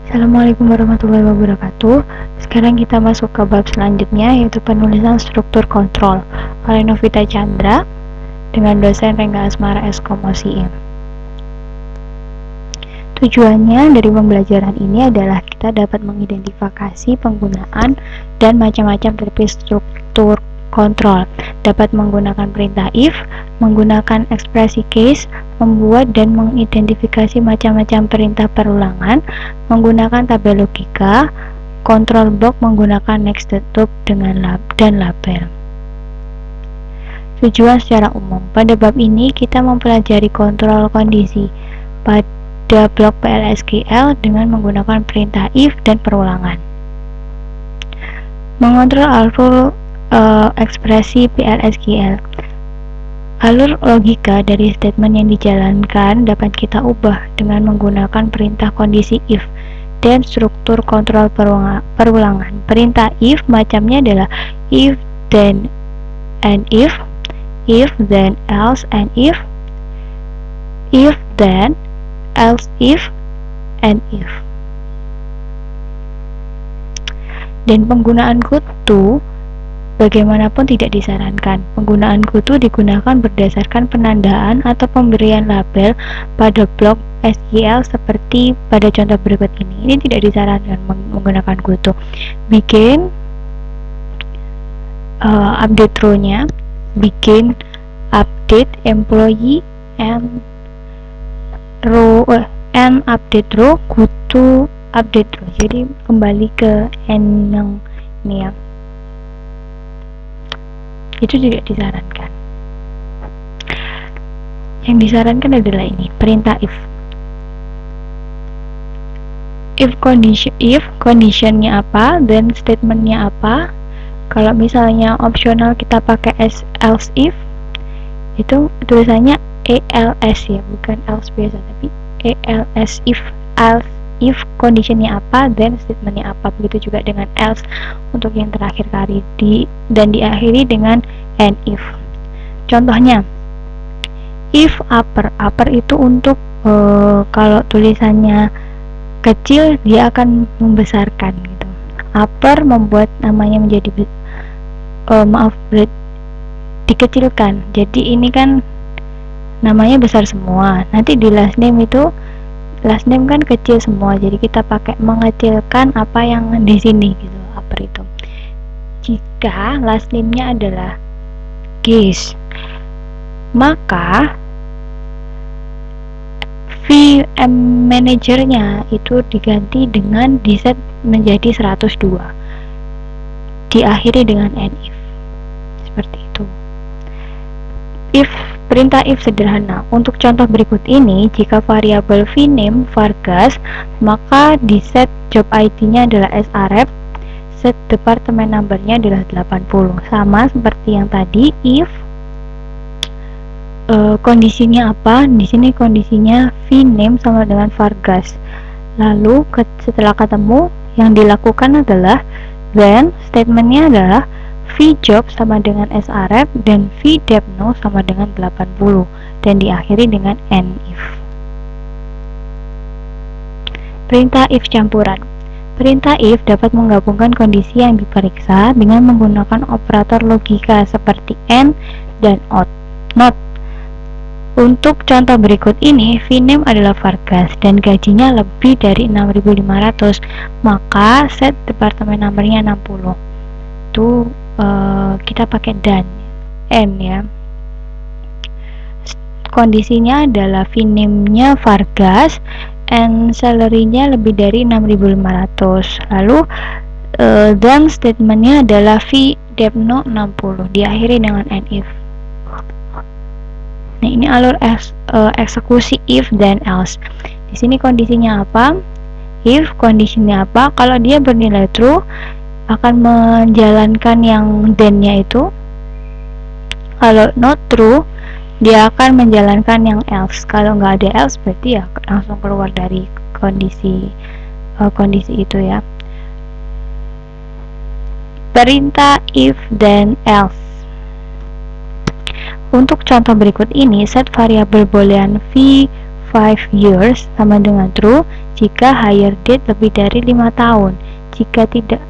Assalamualaikum warahmatullahi wabarakatuh. Sekarang kita masuk ke bab selanjutnya, yaitu penulisan struktur kontrol oleh Novita Chandra dengan dosen Rengga Asmara Eskom OSIIM. Tujuannya dari pembelajaran ini adalah kita dapat mengidentifikasi penggunaan dan macam-macam tipe struktur kontrol, dapat menggunakan perintah if, menggunakan ekspresi case, membuat dan mengidentifikasi macam-macam perintah perulangan, menggunakan tabel logika, kontrol block menggunakan next tutup dan label. Tujuan secara umum. Pada bab ini kita mempelajari kontrol kondisi pada blok PLSQL dengan menggunakan perintah if dan perulangan. Mengontrol alur ekspresi PLSQL. Alur logika dari statement yang dijalankan dapat kita ubah dengan menggunakan perintah kondisi if dan struktur kontrol perulangan. Perintah if macamnya adalah if then and if then else and if then else if and if. Dan penggunaan kutu bagaimanapun tidak disarankan. Penggunaan kutu digunakan berdasarkan penandaan atau pemberian label pada blok SQL seperti pada contoh berikut ini. Ini tidak disarankan menggunakan kutu. Bikin update row-nya, bikin update employee and update row, kutu update row. Jadi kembali ke n yang ini ya. Itu tidak disarankan. Yang disarankan adalah ini, perintah if. If conditionnya apa, then statementnya apa. Kalau misalnya opsional kita pakai else if, itu tulisannya else ya, bukan else biasa, tapi else if conditionnya apa, then statementnya apa. Begitu juga dengan else untuk yang terakhir kali dan diakhiri dengan and if. Contohnya, if upper itu untuk kalau tulisannya kecil dia akan membesarkan gitu. Upper membuat namanya menjadi dikecilkan. Jadi ini kan namanya besar semua. Nanti di last name itu last name kan kecil semua, jadi kita pakai mengecilkan apa yang di sini gitu, upper itu. Jika last name-nya adalah case, maka VM manajernya itu diganti dengan diset menjadi 102, diakhiri dengan and if, seperti itu. Perintah if sederhana. Untuk contoh berikut ini, jika variabel vname Vargas, maka di set job ID-nya adalah sref, set department number-nya adalah 80. Sama seperti yang tadi, if kondisinya apa? Di sini kondisinya vname sama dengan Vargas. Lalu setelah ketemu, yang dilakukan adalah then statement-nya adalah vjob sama dengan sref dan vdepno sama dengan 80 dan diakhiri dengan and if. Perintah if campuran. Perintah if dapat menggabungkan kondisi yang diperiksa dengan menggunakan operator logika seperti and dan not. Untuk contoh berikut ini, vname adalah Vargas dan gajinya lebih dari 6.500, maka set departemen numbernya 60. Itu kita pakai dan n ya. Kondisinya adalah vname-nya Vargas and salary-nya lebih dari 6.500. Lalu then statement-nya adalah vdepno 60, diakhiri dengan and if. Nah, ini alur eksekusi if dan else. Di sini kondisinya apa? If kondisinya apa? Kalau dia bernilai true, akan menjalankan yang then-nya itu. Kalau not true, dia akan menjalankan yang else. Kalau nggak ada else, berarti ya langsung keluar dari kondisi itu ya. Perintah if then else. Untuk contoh berikut ini, set variabel boolean v 5 years sama dengan true jika hire date lebih dari 5 tahun. Jika tidak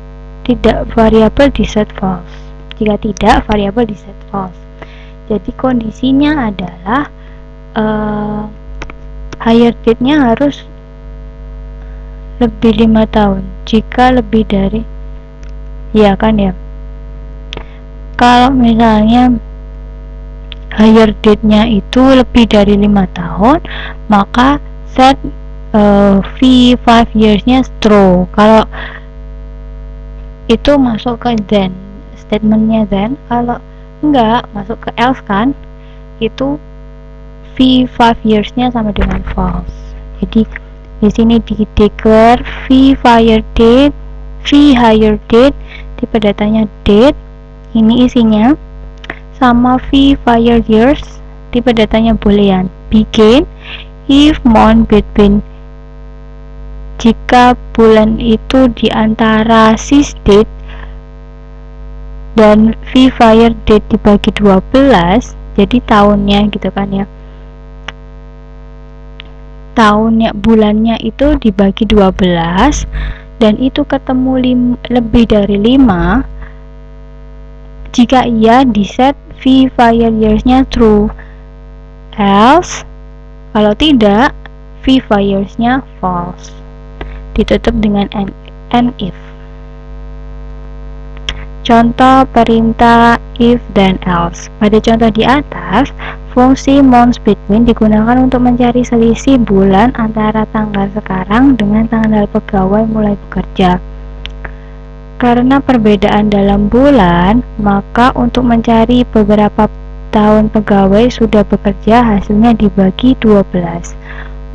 variabel di set false. Jika tidak, variabel di set false. Jadi kondisinya adalah hire date-nya harus lebih 5 tahun. Jika lebih dari, ya kan ya. Kalau misalnya hire date-nya itu lebih dari 5 tahun, maka set V 5 years-nya true. Kalau itu masuk ke then, statementnya then. Kalau enggak, masuk ke else kan, itu V 5 years-nya sama dengan false. Jadi di sini di declare V hire date, tipe datanya date, ini isinya, sama V hire years, tipe datanya boolean. Begin if month between, jika bulan itu di antara sys date dan V hire date dibagi 12, jadi tahunnya gitu kan ya, tahunnya, bulannya itu dibagi 12 dan itu ketemu lebih dari 5, jika iya di set V hire years-nya true, else kalau tidak V hire years-nya false. Ditutup dengan and if. Contoh perintah if dan else. Pada contoh di atas, fungsi months between digunakan untuk mencari selisih bulan antara tanggal sekarang dengan tanggal pegawai mulai bekerja. Karena perbedaan dalam bulan, maka untuk mencari beberapa tahun pegawai sudah bekerja, hasilnya dibagi 12.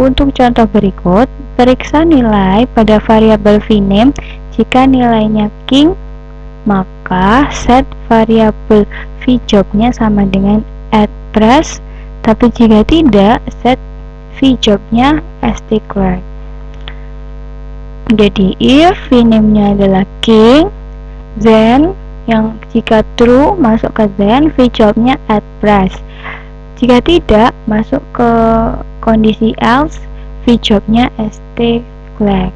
Untuk contoh berikut, periksa nilai pada variabel vname. Jika nilainya king, maka set variabel vjob-nya sama dengan @price, tapi jika tidak, set vjob-nya @declared. Jadi if vname-nya adalah king, then yang jika true masuk ke then, vjob-nya @price. Jika tidak, masuk ke kondisi else, vjob-nya @declared.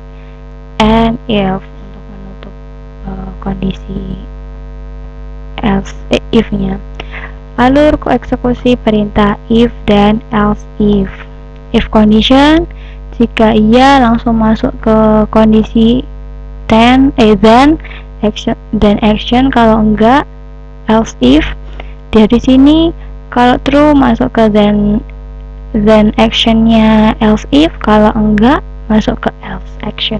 And if untuk menutup kondisi else if-nya. Alur eksekusi perintah if dan else if. If condition, jika iya langsung masuk ke kondisi then action, kalau enggak else if. Dari sini kalau true masuk ke then actionnya else if, kalau enggak masuk ke else action.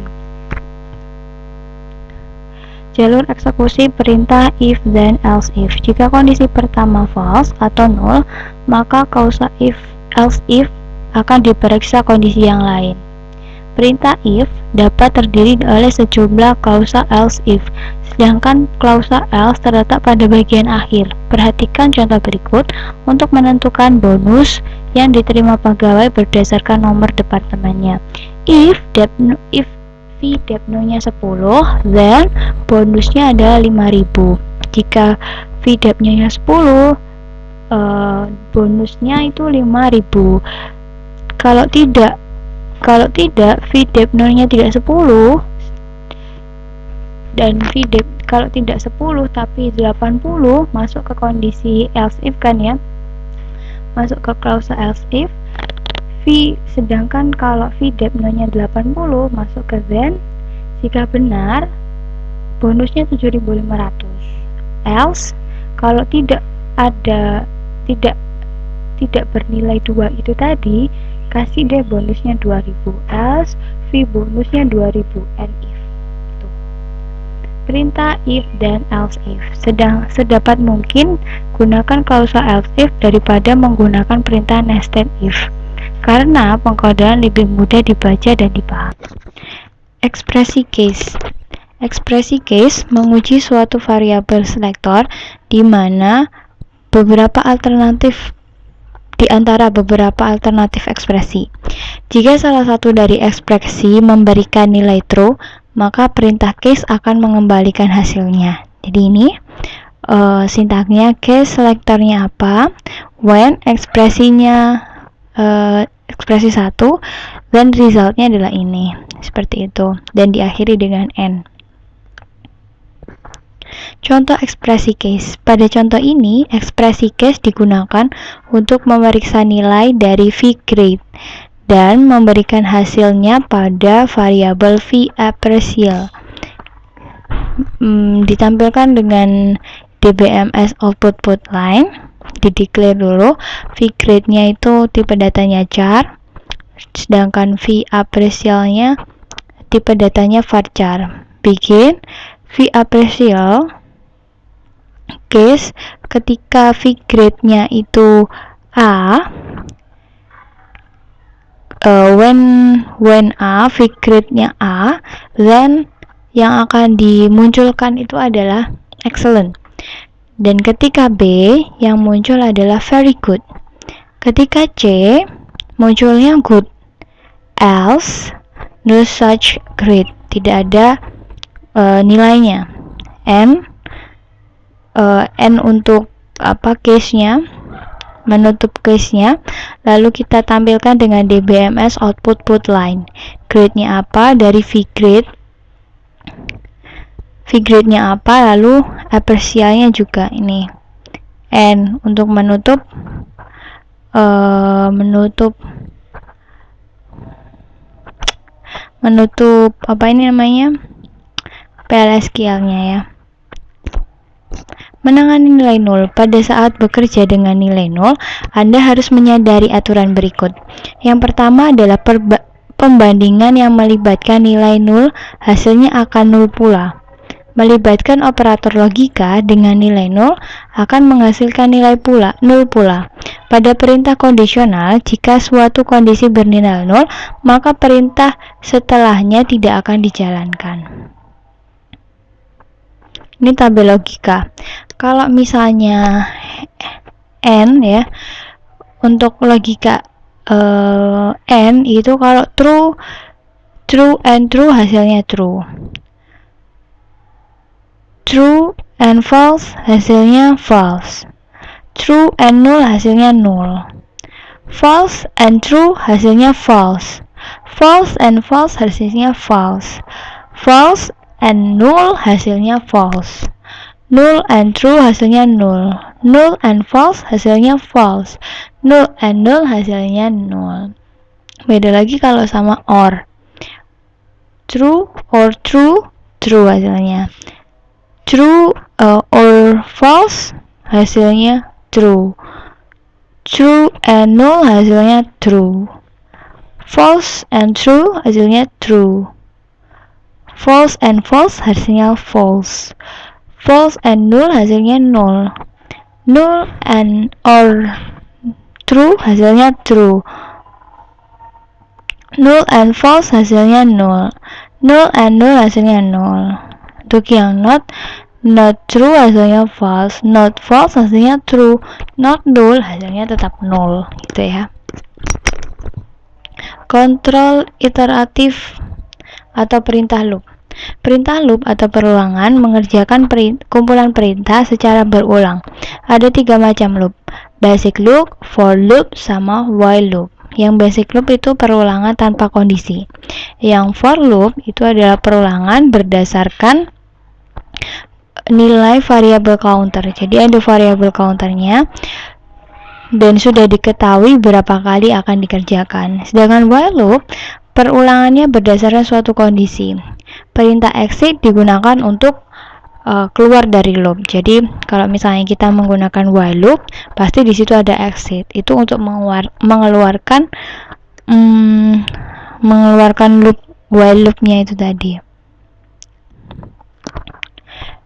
Jalur eksekusi perintah if then else if. Jika kondisi pertama false atau null, maka klausa if else if akan diperiksa kondisi yang lain. Perintah if dapat terdiri oleh sejumlah klausa else if, sedangkan klausa else terletak pada bagian akhir. Perhatikan contoh berikut untuk menentukan bonus yang diterima pegawai berdasarkan nomor departemennya. If VDEPNO-nya 10, then bonusnya adalah 5.000. Jika VDEPNO-nya 10, bonusnya itu 5.000. Kalau tidak VDEPNO-nya tidak 10 dan kalau tidak 10 tapi 80, masuk ke kondisi else if kan ya, masuk ke klausa else if. Sedangkan kalau VDEPNO-nya 80, masuk ke then. Jika benar, bonusnya 7.500. Else, kalau tidak bernilai 2 itu tadi, kasih deh bonusnya 2.000. Else, V bonusnya 2.000. And if. Tuh. Perintah if dan else if. Sedapat mungkin gunakan klausa else if daripada menggunakan perintah nested if, karena pengkodean lebih mudah dibaca dan dipahami. Ekspresi case. Ekspresi case menguji suatu variabel selektor di mana di antara beberapa alternatif ekspresi. Jika salah satu dari ekspresi memberikan nilai true, maka perintah case akan mengembalikan hasilnya. Jadi ini sintaknya case selektornya apa? When ekspresinya ekspresi 1, dan resultnya adalah ini, seperti itu, dan diakhiri dengan N. Contoh ekspresi case. Pada contoh ini, ekspresi case digunakan untuk memeriksa nilai dari V-grade dan memberikan hasilnya pada variabel V-appraisal. Ditampilkan dengan DBMS output line, dideclare dulu. V-grade-nya itu tipe datanya char, sedangkan V-appraisalnya tipe datanya varchar. Begin V-appraisal case ketika V-grade-nya itu A, when A, V-grade-nya A, then yang akan dimunculkan itu adalah excellent. Dan ketika B, yang muncul adalah very good. Ketika C, munculnya good. Else, no such grade, tidak ada nilainya. N untuk case-nya, menutup case-nya, lalu kita tampilkan dengan DBMS output line. Grade-nya apa dari V-grade, V-grade-nya apa, lalu appraisal-nya juga ini N untuk menutup apa ini namanya, PLSQL-nya ya. Menangani nilai 0. Pada saat bekerja dengan nilai 0, Anda harus menyadari aturan berikut. Yang pertama adalah pembandingan yang melibatkan nilai 0, hasilnya akan 0 pula. Melibatkan operator logika dengan nilai 0 akan menghasilkan nilai 0 pula. Pada perintah kondisional, jika suatu kondisi bernilai 0, maka perintah setelahnya tidak akan dijalankan. Ini tabel logika. Kalau misalnya N ya, untuk logika N itu kalau true and true hasilnya true. True and false hasilnya false. True and null hasilnya null. False and true hasilnya false. False and false hasilnya false. False and null hasilnya false. Null and true hasilnya null. Null and false hasilnya false. Null and null hasilnya null. Beda lagi kalau sama or. True or true, true hasilnya. True or false hasilnya true. True and null hasilnya true. False and true hasilnya true. False and false hasilnya false. False and null hasilnya null. Null and or true hasilnya true. Null and false hasilnya null. Null and null hasilnya null. Untuk yang not true hasilnya false, not false hasilnya true, not null hasilnya tetap null, gitu ya. Kontrol iteratif atau perintah loop. Perintah loop atau perulangan mengerjakan kumpulan perintah secara berulang. Ada 3 macam loop: basic loop, for loop, sama while loop. Yang basic loop itu perulangan tanpa kondisi. Yang for loop itu adalah perulangan berdasarkan nilai variabel counter. Jadi ada variabel counternya dan sudah diketahui berapa kali akan dikerjakan. Sedangkan while loop perulangannya berdasarkan suatu kondisi. Perintah exit digunakan untuk keluar dari loop. Jadi kalau misalnya kita menggunakan while loop, pasti di situ ada exit. Itu untuk mengeluarkan loop while loopnya itu tadi.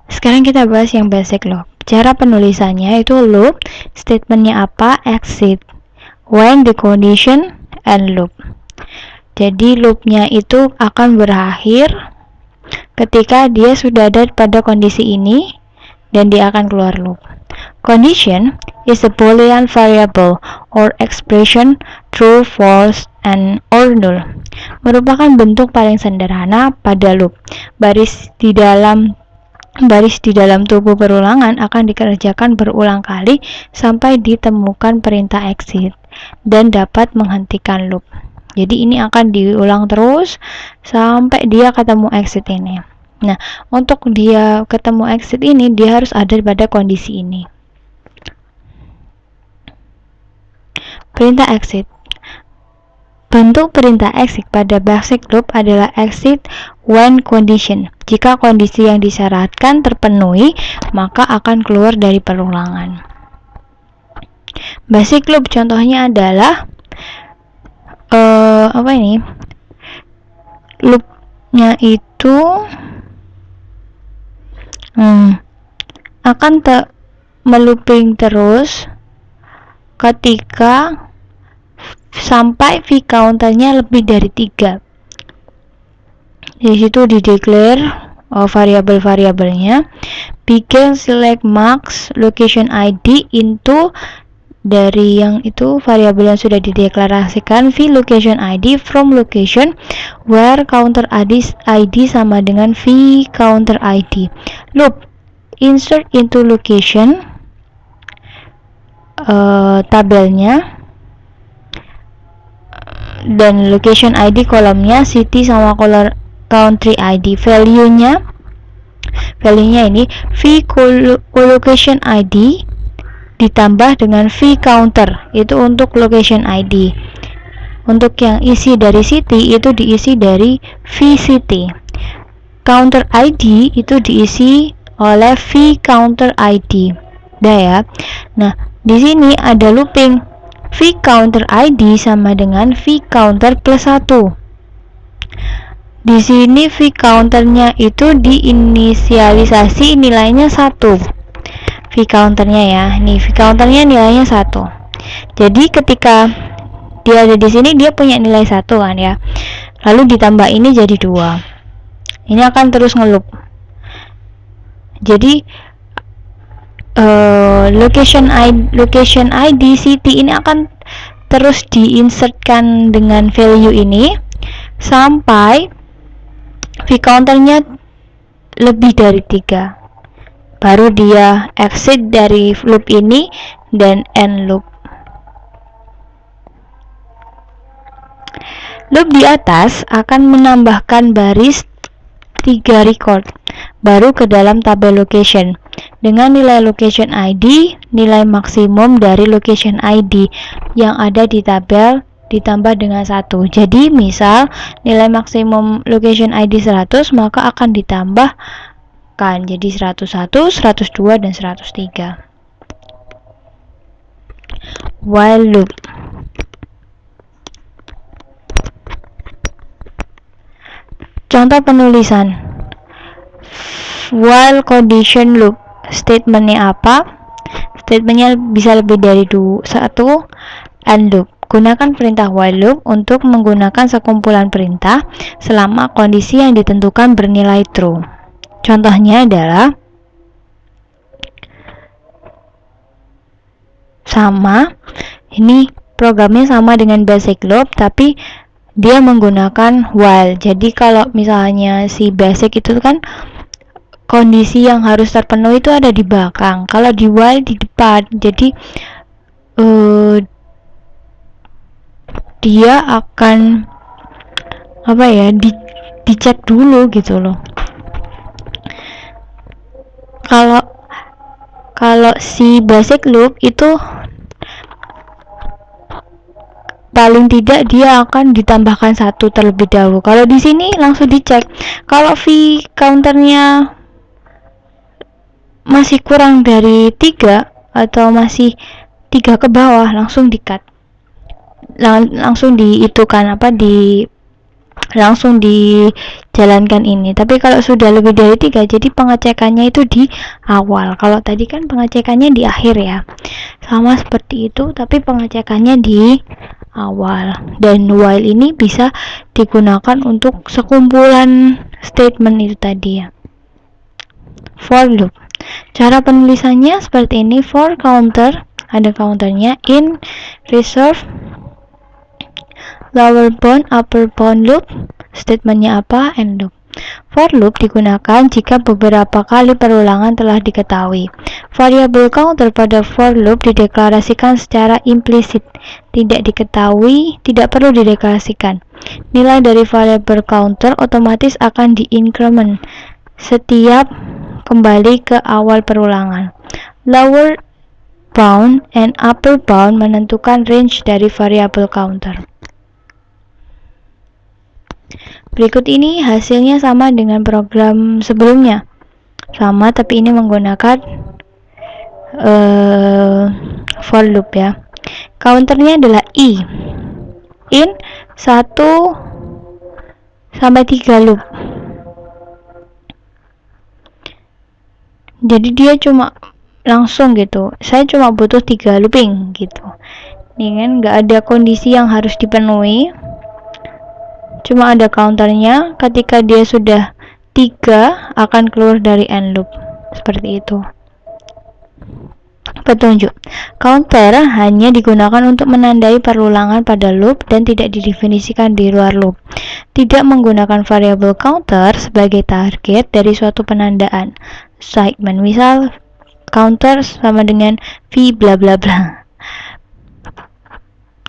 Sekarang kita bahas yang basic loop. Cara penulisannya itu loop, statementnya apa, exit, when the condition, and loop. Jadi loopnya itu akan berakhir ketika dia sudah ada pada kondisi ini dan dia akan keluar loop. Condition is a Boolean variable or expression true, false, and or null. Merupakan bentuk paling sederhana pada loop. Baris di dalam tubuh perulangan akan dikerjakan berulang kali sampai ditemukan perintah exit. dan dapat menghentikan loop. Jadi ini akan diulang terus sampai dia ketemu exit ini. Nah, untuk dia ketemu exit ini, dia harus ada pada kondisi ini. Perintah exit. Bentuk perintah exit pada basic loop adalah exit when condition. Jika kondisi yang disyaratkan terpenuhi, maka akan keluar dari perulangan. Basic loop contohnya adalah loopnya itu akan melooping terus ketika sampai v counternya lebih dari 3. Di situ dideclare variabel-variabelnya, begin select max location id into, dari yang itu variabel yang sudah dideklarasikan, v location id from location where counter id sama dengan v counter id. Loop insert into location, tabelnya, dan location id kolomnya city sama country id. Value-nya ini v location id ditambah dengan v counter, itu untuk location id. Untuk yang isi dari city itu diisi dari v city. Counter id itu diisi oleh v counter id. Udah ya. Nah, di sini ada looping v counter id sama dengan v counter plus 1. Di sini v counternya itu diinisialisasi nilainya 1. V counternya ya. Nih, v counternya nilainya 1. Jadi ketika dia ada di sini, dia punya nilai 1 kan ya. Lalu ditambah ini jadi 2. Ini akan terus ngeloop. Jadi location id city ini akan terus diinsertkan dengan value ini sampai v counternya lebih dari 3. Baru dia exit dari loop ini dan end loop. Loop di atas akan menambahkan baris 3 record baru ke dalam tabel location dengan nilai location ID, nilai maksimum dari location ID yang ada di tabel ditambah dengan 1. Jadi misal nilai maksimum location ID 100, maka akan ditambahkan jadi 101, 102, dan 103. While loop. Contoh penulisan. While condition loop, statementnya apa? Statementnya bisa lebih dari 1. And loop, gunakan perintah while loop untuk menggunakan sekumpulan perintah selama kondisi yang ditentukan bernilai true. Contohnya adalah sama, ini programnya sama dengan basic loop, tapi dia menggunakan while. Jadi kalau misalnya si basic itu kan kondisi yang harus terpenuhi itu ada di belakang, kalau di while di depan. Jadi dia akan dicek dulu gitu loh. Kalau si basic loop itu paling tidak dia akan ditambahkan 1 terlebih dahulu. Kalau di sini langsung dicek. Kalau v counternya masih kurang dari 3 atau masih 3 ke bawah, langsung di-cut. Langsung langsung dijalankan ini. Tapi kalau sudah lebih dari 3, jadi pengecekannya itu di awal. Kalau tadi kan pengecekannya di akhir ya. Sama seperti itu, tapi pengecekannya di awal. Dan while ini bisa digunakan untuk sekumpulan statement itu tadi ya. For loop. Cara penulisannya seperti ini. For counter, ada counternya, in reserve, lower bound, upper bound loop, statementnya apa, end loop. For loop digunakan jika beberapa kali perulangan telah diketahui. Variabel counter pada for loop dideklarasikan secara implisit. Tidak diketahui, tidak perlu dideklarasikan. Nilai dari variabel counter otomatis akan diincrement setiap kembali ke awal perulangan. Lower bound and upper bound menentukan range dari variabel counter. Berikut ini hasilnya sama dengan program sebelumnya. Sama, tapi ini menggunakan for loop ya. Counternya adalah i. In 1 sampai 3 loop. Jadi dia cuma langsung gitu. Saya cuma butuh 3 looping gitu. Ini kan nggak ada kondisi yang harus dipenuhi. Cuma ada counternya, ketika dia sudah 3 akan keluar dari end loop. Seperti itu. Petunjuk. Counter hanya digunakan untuk menandai perulangan pada loop dan tidak didefinisikan di luar loop. Tidak menggunakan variabel counter sebagai target dari suatu penandaan. Segment. Misal counter sama dengan v bla bla bla.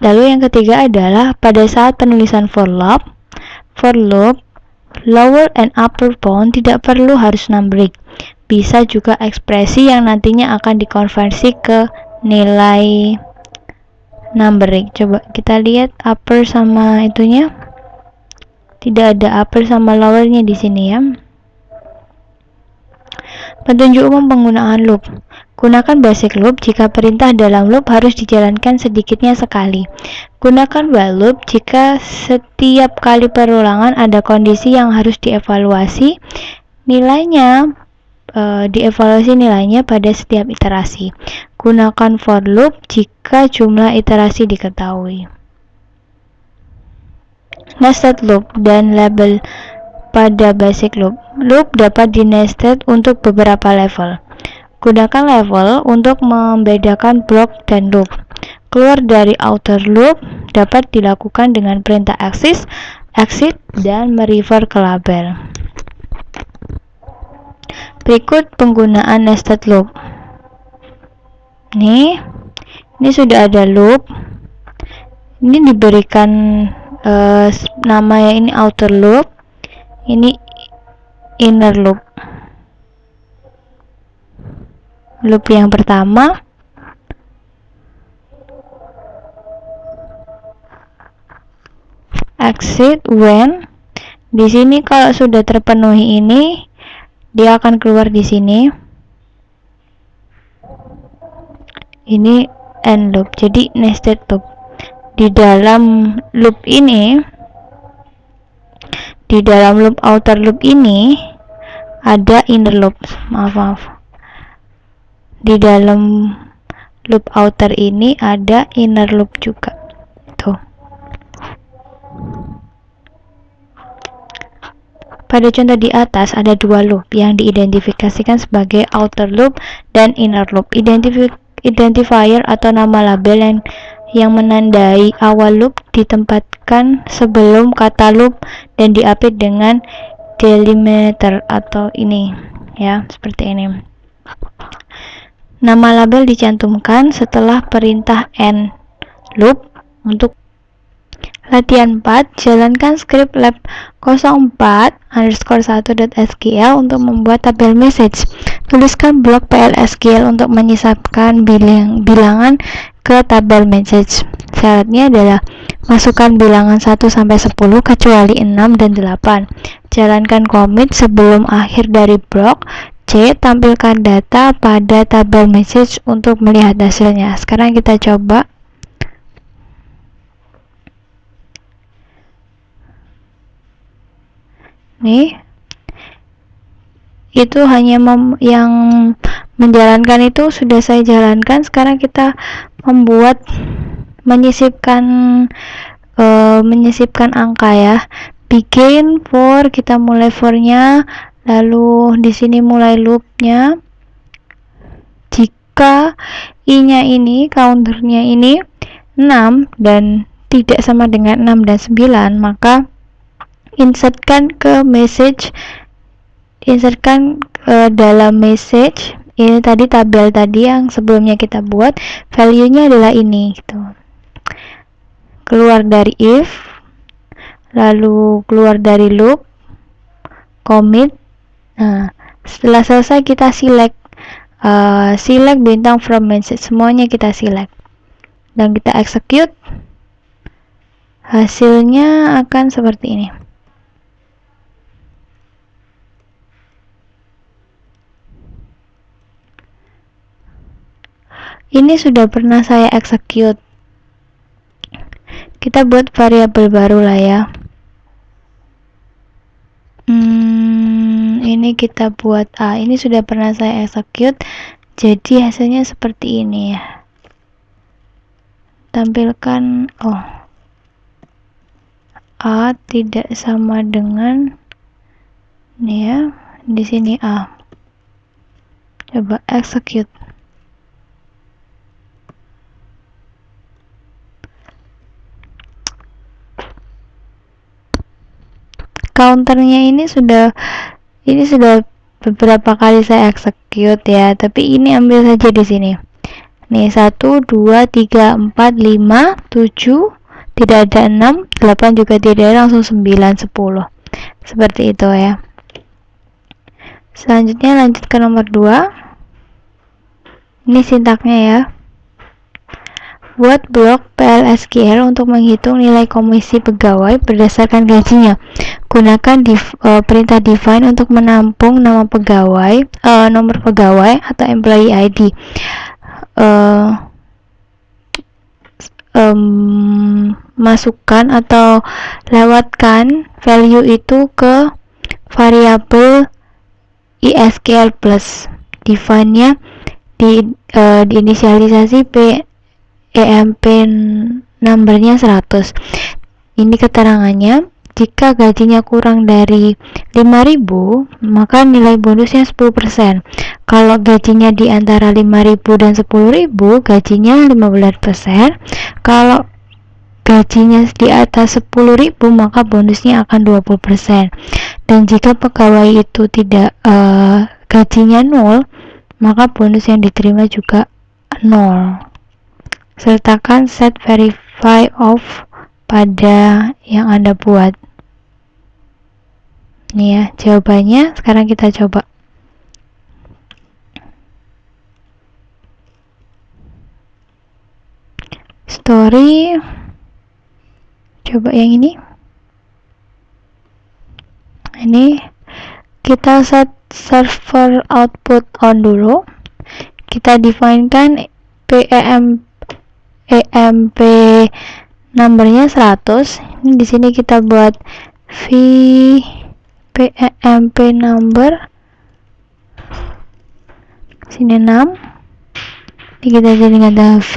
Lalu yang ketiga adalah pada saat penulisan for loop, lower and upper bound tidak perlu harus numbering. Bisa juga ekspresi yang nantinya akan dikonversi ke nilai numbering. Coba kita lihat upper sama itunya. Tidak ada upper sama lowernya di sini ya. Petunjuk umum penggunaan loop. Gunakan basic loop jika perintah dalam loop harus dijalankan sedikitnya sekali. Gunakan while loop jika setiap kali perulangan ada kondisi yang harus dievaluasi nilainya pada setiap iterasi. Gunakan for loop jika jumlah iterasi diketahui. Nested loop dan label pada basic loop. Loop dapat di-nested untuk beberapa level. Gunakan level untuk membedakan block dan loop. Keluar dari outer loop dapat dilakukan dengan perintah exit dan merefer ke label. Berikut penggunaan nested loop. Ini sudah ada loop. Ini diberikan namanya ini outer loop. Ini inner loop. Loop yang pertama exit when. Di sini kalau sudah terpenuhi ini, dia akan keluar di sini. Ini end loop. Jadi nested loop. Di dalam loop ini, di dalam loop outer loop ini ada inner loop. Maaf. Di dalam loop outer ini ada inner loop juga. Tuh. Pada contoh di atas ada 2 loop yang diidentifikasikan sebagai outer loop dan inner loop. Identifier atau nama label yang menandai awal loop ditempatkan sebelum kata loop dan diapit dengan delimiter atau ini ya, seperti ini. Nama label dicantumkan setelah perintah end loop. Untuk latihan 4, jalankan script lab 04_1.sql untuk membuat tabel message. Tuliskan blok PL/SQL untuk menyisapkan bilangan ke tabel message. Syaratnya adalah masukkan bilangan 1 sampai 10 kecuali 6 dan 8. Jalankan commit sebelum akhir dari blok. C. Tampilkan data pada tabel message untuk melihat hasilnya. Sekarang kita coba. Nih, itu hanya yang menjalankan itu sudah saya jalankan. Sekarang kita menyisipkan angka ya. Begin for, kita mulai for-nya, lalu di sini mulai loop-nya. Jika i-nya ini, counternya ini 6 dan tidak sama dengan 6 dan 9, maka insertkan ke message insertkan ke dalam message. Ini tadi tabel tadi yang sebelumnya kita buat, value-nya adalah ini gitu. Keluar dari if, lalu keluar dari loop, commit. Nah, setelah selesai kita select bintang from message, semuanya kita select dan kita execute. Hasilnya akan seperti ini. Ini sudah pernah saya execute. Kita buat variabel baru lah ya. Ini kita buat A. Ini sudah pernah saya execute. Jadi hasilnya seperti ini ya. Tampilkan A tidak sama dengan ini ya. Di sini A. Coba execute. Counternya ini sudah beberapa kali saya execute ya, tapi ini ambil saja di sini. Nih 1, 2, 3, 4, 5, 7, tidak ada 6, 8 juga tidak ada, langsung 9, 10. Seperti itu ya. Selanjutnya lanjut ke nomor 2. Ini sintaknya ya. Buat blok PLSQL untuk menghitung nilai komisi pegawai berdasarkan gajinya. Gunakan perintah define untuk menampung nama pegawai, nomor pegawai atau employee ID. Masukkan atau lewatkan value itu ke variabel ISQL plus. Define-nya diinisialisasi EMP numbernya 100. Ini keterangannya, jika gajinya kurang dari 5.000, maka nilai bonusnya 10%. Kalau gajinya di antara 5.000 dan 10.000, gajinya 15%. Kalau gajinya di atas 10.000, maka bonusnya akan 20%. Dan jika pegawai itu tidak gajinya 0, maka bonus yang diterima juga 0. Sertakan set verify off pada yang Anda buat. Ini ya jawabannya. Sekarang kita coba. Story. Coba yang ini. Ini kita set server output on dulu. Kita definekan EMP numbernya 100. Ini di sini kita buat EMP number sini 6. Ini kita jadikan V.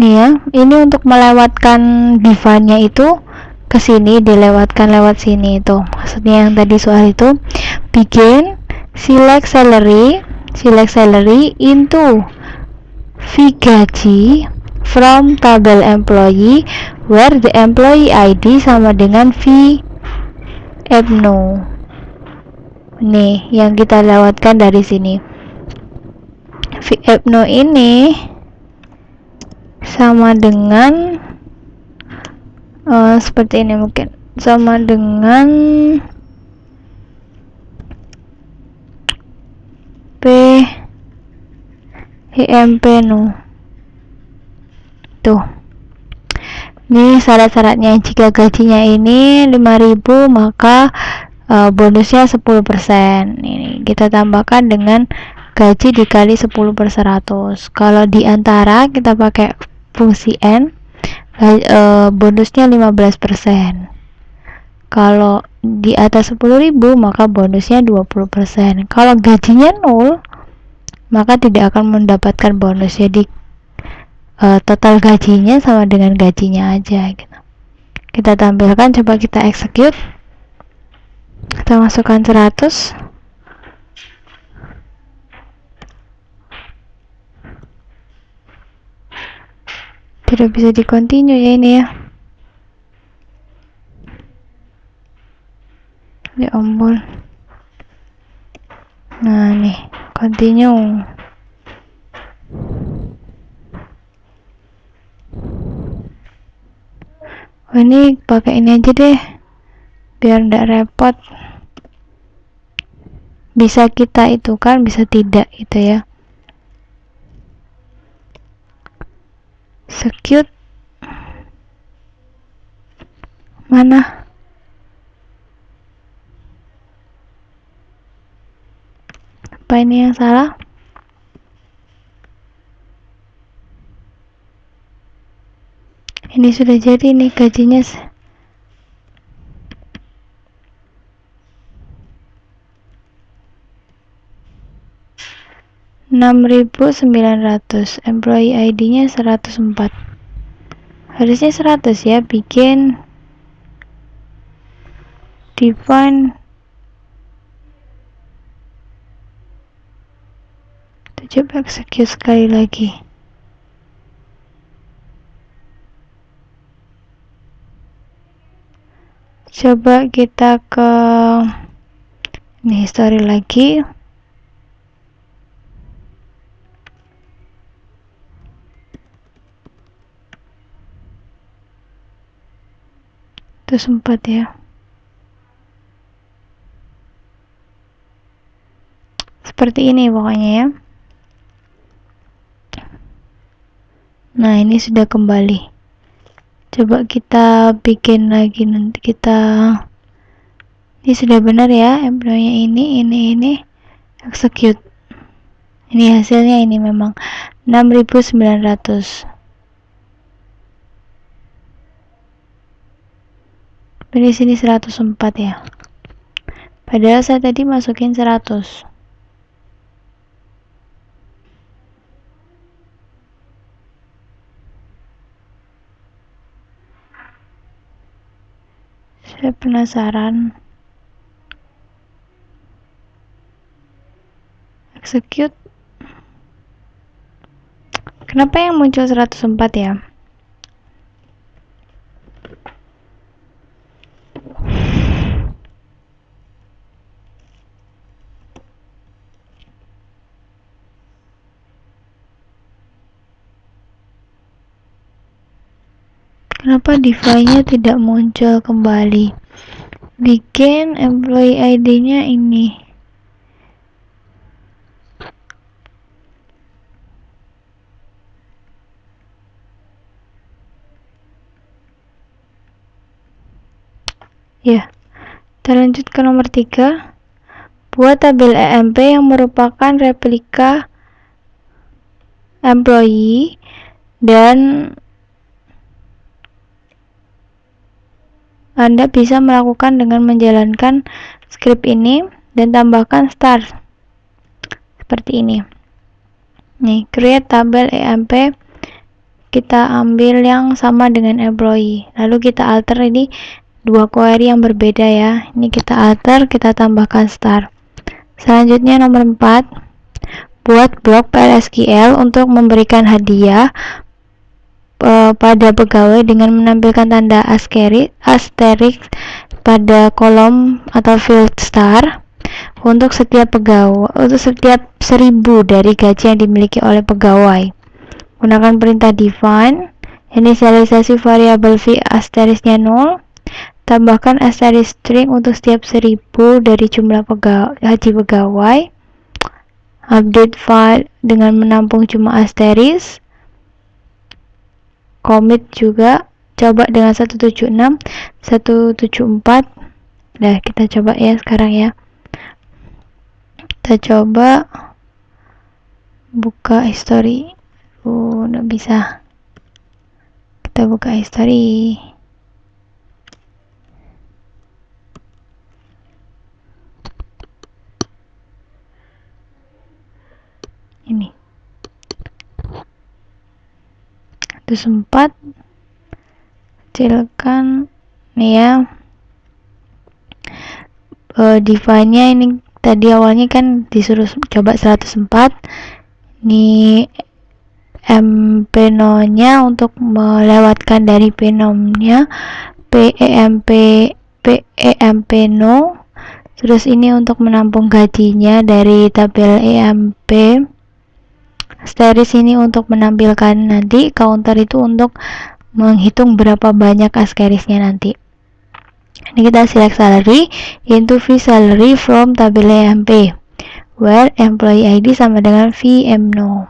Nih ya, ini untuk melewatkan define-nya itu ke sini, dilewatkan lewat sini itu. Maksudnya yang tadi soal itu begin select salary into V gaji from tabel employee where the employee ID sama dengan V EBNO. Nih yang kita lewatkan dari sini. V EBNO ini sama dengan seperti ini, mungkin sama dengan EMP tuh. Ini syarat-syaratnya, jika gajinya ini 5.000 maka bonusnya 10%. Ini kita tambahkan dengan gaji dikali 10/100. Kalau di antara kita pakai fungsi N, bonusnya 15%. Kalau di atas 10.000 maka bonusnya 20%. Kalau gajinya 0 maka tidak akan mendapatkan bonus. Jadi total gajinya sama dengan gajinya aja gitu. Kita tampilkan, coba kita execute. Kita masukkan 100. Tidak bisa di continue ya ini ya. ya ampun. Nah nih, continue. Oh, ini pakai ini aja deh biar ndak repot. Bisa kita itu kan, bisa tidak gitu ya. Secute mana? Apa ini yang salah? Ini sudah jadi nih gajinya. 6.900, employee ID-nya 104. Harusnya 100 ya, bikin define. Kita coba execute sekali lagi. Coba kita ke ini history lagi. Itu sempat ya. Seperti ini pokoknya ya. Nah, ini sudah kembali. Coba kita bikin lagi, nanti kita ini sudah benar ya, employee ini execute. Ini hasilnya, ini memang 6.900. Di sini 104 ya. Padahal saya tadi masukin 100. Saya penasaran. Execute. Kenapa yang muncul 104 ya? Kenapa define-nya tidak muncul kembali? Bikin employee ID-nya ini. Ya, kita lanjut ke nomor 3. Buat tabel EMP yang merupakan replika employee dan Anda bisa melakukan dengan menjalankan script ini dan tambahkan star seperti ini. Nih, create tabel EMP, kita ambil yang sama dengan employee, lalu kita alter ini dua query yang berbeda ya. Ini kita alter, kita tambahkan star. Selanjutnya nomor 4, buat blok PLSQL untuk memberikan hadiah pada pegawai dengan menampilkan tanda asterisk pada kolom atau field star untuk setiap pegawai, untuk setiap 1000 dari gaji yang dimiliki oleh pegawai. Gunakan perintah define, inisialisasi variabel v asterisknya 0, tambahkan asterisk string untuk setiap 1000 dari jumlah gaji pegawai, update file dengan menampung cuma asterisk, commit juga, coba dengan 176, 174. Nah, kita coba ya sekarang ya. Kita coba buka history. Nggak bisa. Kita buka history. Ini. Itu sempat kecilkan nih ya. Define-nya ini tadi awalnya kan disuruh coba 104. Ini peno-nya untuk melewatkan dari penomnya PEMP no Terus ini untuk menampung gajinya dari tabel EMP. Asterisk ini untuk menampilkan nanti, counter itu untuk menghitung berapa banyak asterisknya nanti. Ini kita select salary into V salary from tabel EMP, where employee ID sama dengan VMNO.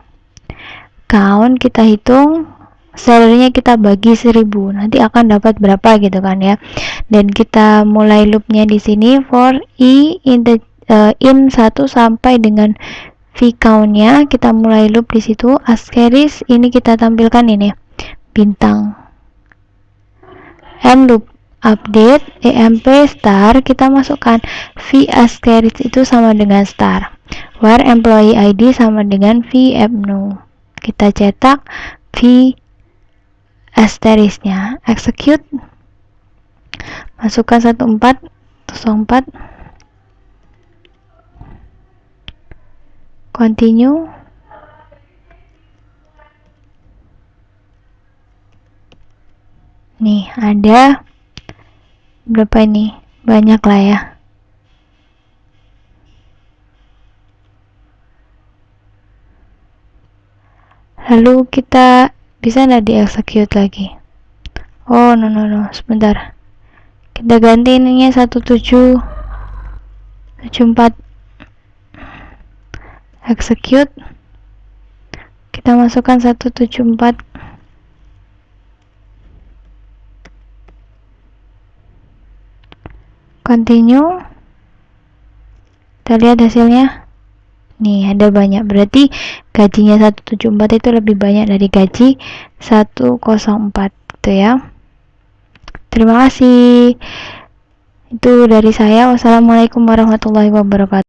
Count kita hitung, salary-nya kita bagi 1000, nanti akan dapat berapa gitu kan ya. Dan kita mulai loopnya di sini for i in 1 sampai dengan V count-nya, kita mulai loop di situ. Asterisk ini kita tampilkan ini bintang. And loop update EMP star, kita masukkan V asterisk itu sama dengan star, where employee ID sama dengan VMNO. Kita cetak V asterisknya, execute, masukkan 1404, continue. Nih ada berapa ini, banyak lah ya. Lalu kita bisa nggak di execute lagi? Oh no, sebentar, kita ganti ininya 1774, execute, kita masukkan 174, continue. Kita lihat hasilnya. Nih ada banyak, berarti gajinya 174 itu lebih banyak dari gaji 104 gitu ya. Terima kasih. Itu dari saya. Wassalamualaikum warahmatullahi wabarakatuh.